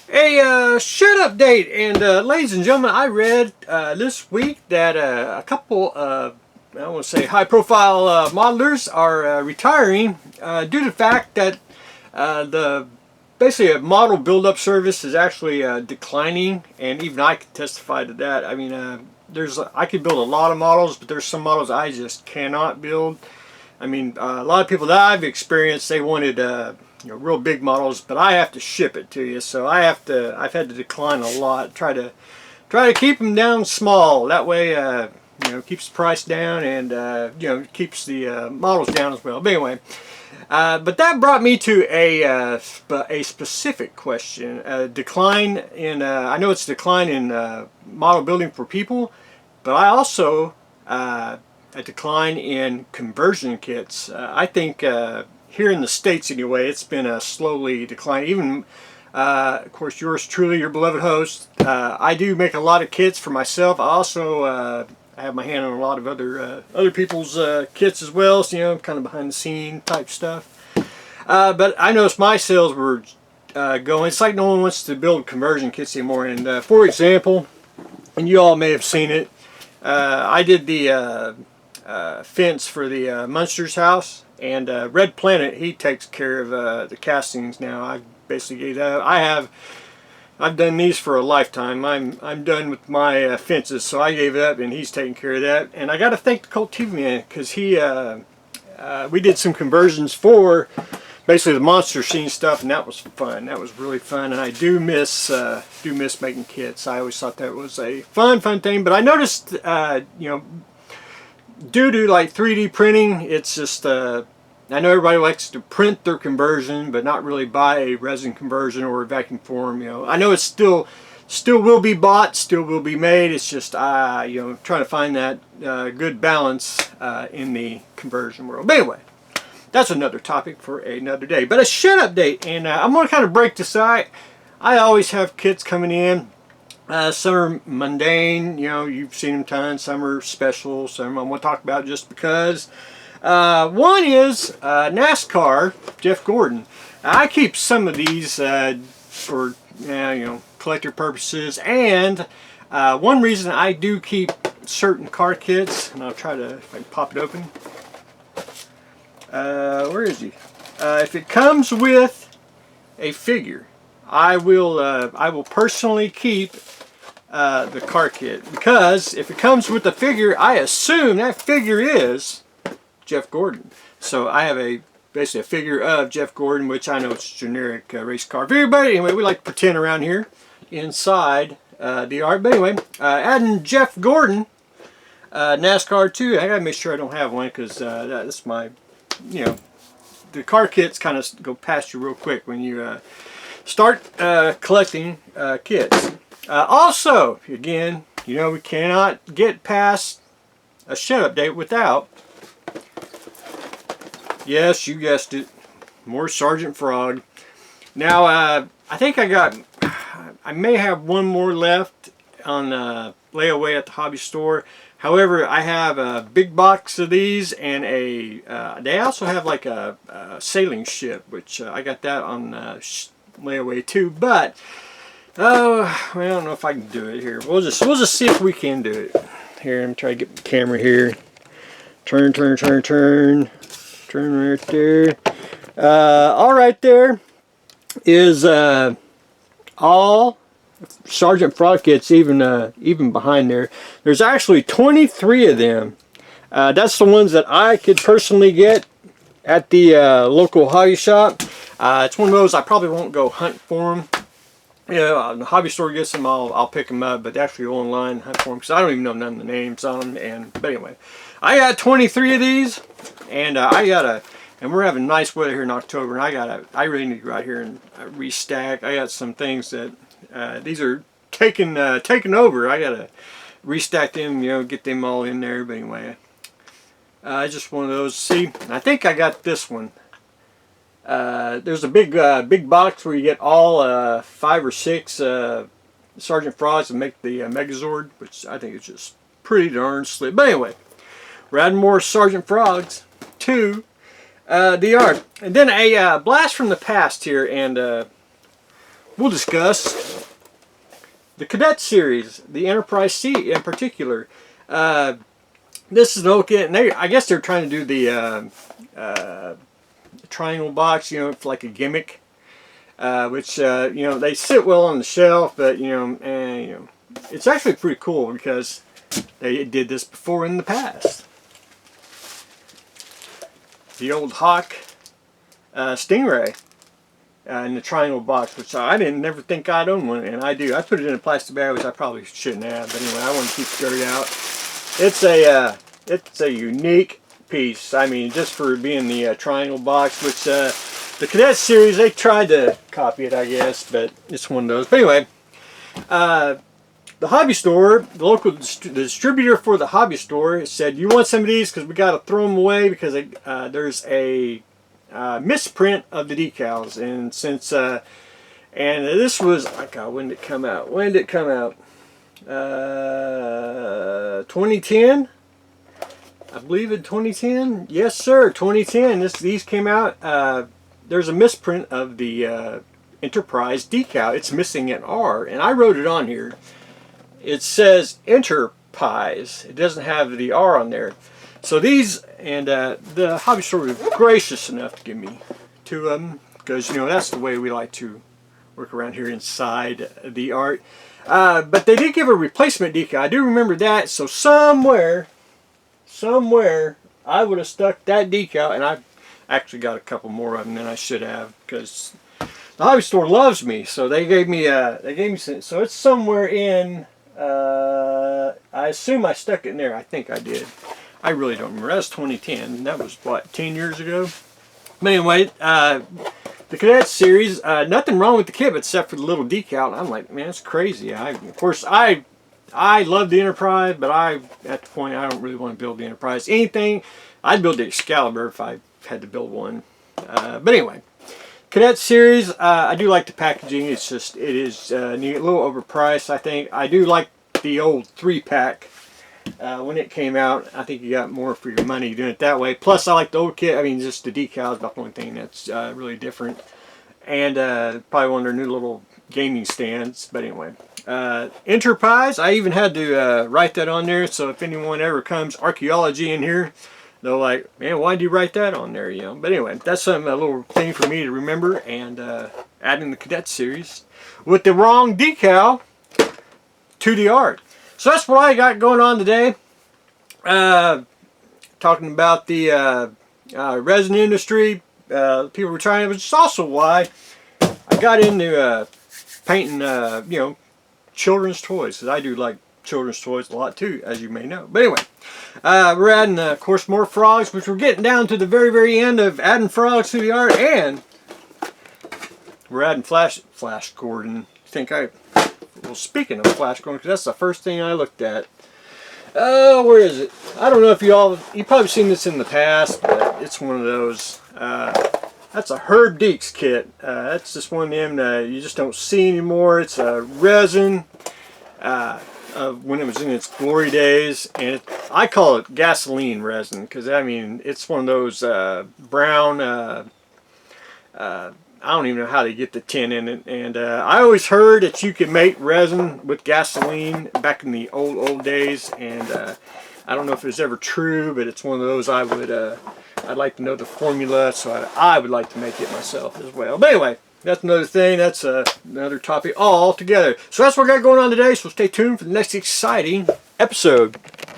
Shed update, and ladies and gentlemen, I read this week that a couple I want to say high-profile modelers are retiring due to the fact that the basically a model build-up service is actually declining, and even I can testify to that. I mean, I could build a lot of models, but there's some models I just cannot build. I mean, a lot of people that I've experienced, they wanted real big models, but I have to ship it to you, so I've had to decline a lot. Try to keep them down small. That way, keeps the price down, and keeps the models down as well. But anyway, but that brought me to a specific question. Decline in I know it's decline in model building for people, but I also a decline in conversion kits. I think here in the States anyway, it's been a slowly declining. Even, of course, yours truly, your beloved host. I do make a lot of kits for myself. I also have my hand on a lot of other people's kits as well, so kind of behind the scene type stuff. But I noticed my sales were going. It's like no one wants to build conversion kits anymore. And for example, and you all may have seen it, I did the fence for the Munsters house, and Red Planet, he takes care of the castings now. I basically gave that. I've done these for a lifetime. I'm done with my fences, so I gave it up, and he's taking care of that. And I got to thank the Colt TV man, because we did some conversions for basically the monster scene stuff, and that was fun. That was really fun, and I do miss making kits. I always thought that was a fun thing. But I noticed, due to like 3D printing, it's just I know everybody likes to print their conversion, but not really buy a resin conversion or a vacuum form. I know it's still will be bought, still will be made. It's just trying to find that good balance in the conversion world. But anyway, that's another topic for another day. But a shed update, and I'm going to kind of break this out. I always have kits coming in. Some are mundane, you've seen them tons. Some are special. Some I'm going to talk about just because. One is NASCAR, Jeff Gordon. I keep some of these for collector purposes, and one reason I do keep certain car kits, and I'll try to, if I can pop it open. Where is he? If it comes with a figure, I will personally keep the car kit, because if it comes with a figure, I assume that figure is Jeff Gordon. So I have basically a figure of Jeff Gordon, which I know it's a generic race car figure, but anyway, we like to pretend around here inside the art. But anyway, adding Jeff Gordon NASCAR 2. I gotta make sure I don't have one, because that's my, the car kits kind of go past you real quick when you start collecting kits. Also, again, we cannot get past a shed update without, yes, you guessed it, more Sergeant Frog. Now, I think I may have one more left on layaway at the hobby store. However, I have a big box of these, and they also have like a sailing ship, which I got that on layaway too. But well, I don't know if I can do it here. We'll just see if we can do it. Here, I'm trying to get the camera here. Turn right there. All right, there is all Sergeant Frog kits, even behind there. There's actually 23 of them. That's the ones that I could personally get at the local hobby shop. It's one of those I probably won't go hunt for them. The hobby store gets them, I'll pick them up, but actually go online and hunt for them, because I don't even know none of the names on them. But anyway, I got 23 of these, and and we're having nice weather here in October, and I really need to go out here and restack. I got some things that these are taken over. I gotta restack them, get them all in there. But anyway, just one of those. See, I think I got this one. There's a big box where you get all 5 or 6 Sergeant Frogs to make the Megazord, which I think is just pretty darn slick. But anyway, we're adding more Sergeant Frogs to the art. And then a blast from the past here, and we'll discuss the Cadet series, the Enterprise C in particular. This is an old kit, and I guess they're trying to do the triangle box, you know, it's like a gimmick, which you know, they sit well on the shelf, but you know, it's actually pretty cool because they did this before in the past. The old Hawk Stingray in the triangle box, which I didn't never think I'd own one, and I do. I put it in a plastic bag, which I probably shouldn't have, but anyway, I want to keep the dirt out. It's a unique piece. I mean, just for being the triangle box, which the Cadet series, they tried to copy it, I guess, but it's one of those. But anyway, the hobby store, the local distributor for the hobby store said, you want some of these because we got to throw them away because there's a misprint of the decals. And since and this was, oh God, when did it come out? When did it come out? 2010, I believe, in 2010. Yes, sir, 2010. These came out. There's a misprint of the Enterprise decal. It's missing an R, and I wrote it on here. It says Enterprise. It doesn't have the R on there. So these, and the hobby store was gracious enough to give me two of them, because you know that's the way we like to work around here inside the art. But they did give a replacement decal. I do remember that. So somewhere I would have stuck that decal, and I actually got a couple more of them than I should have, because the hobby store loves me. So they gave me some, so it's somewhere in. I assume I stuck it in there. I think I did. I really don't remember. That was 2010. That was what, 10 years ago. But anyway, the Cadet series, nothing wrong with the kit except for the little decal. I'm like, man, it's crazy. Of course, I love the Enterprise, but at the point I don't really want to build the Enterprise. Anything, I'd build the Excalibur if I had to build one. But anyway, Cadet series, I do like the packaging. It's just, it is a little overpriced, I think. I do like the old 3-pack. When it came out, I think you got more for your money doing it that way. Plus, I like the old kit. I mean, just the decals is about the only thing that's really different. And probably one of their new little gaming stands. But anyway, Enterprise, I even had to write that on there. So if anyone ever comes archaeology in here, they're like, man, why did you write that on there? You know. But anyway, that's a little thing for me to remember. And adding the Cadet series with the wrong decal to the art. So that's what I got going on today. Talking about the resin industry. People were trying, which is also why I got into painting, you know, children's toys. Because I do like children's toys a lot too, as you may know. But anyway, we're adding, of course, more frogs, which we're getting down to the very, very end of adding frogs to the art. And we're adding Flash Gordon. Well, speaking of Flash Gordon, because that's the first thing I looked at. Oh, where is it? I don't know if you've probably seen this in the past, but it's one of those. That's a Herb Deeks kit. That's just one of them that you just don't see anymore. It's a resin of when it was in its glory days, and I call it gasoline resin because I mean it's one of those brown. I don't even know how to get the tin in it, and I always heard that you could make resin with gasoline back in the old days, and I don't know if it was ever true, but it's one of those I'd like to know the formula, so I would like to make it myself as well. But anyway, that's another thing. That's another topic altogether. So that's what I got going on today, so stay tuned for the next exciting episode.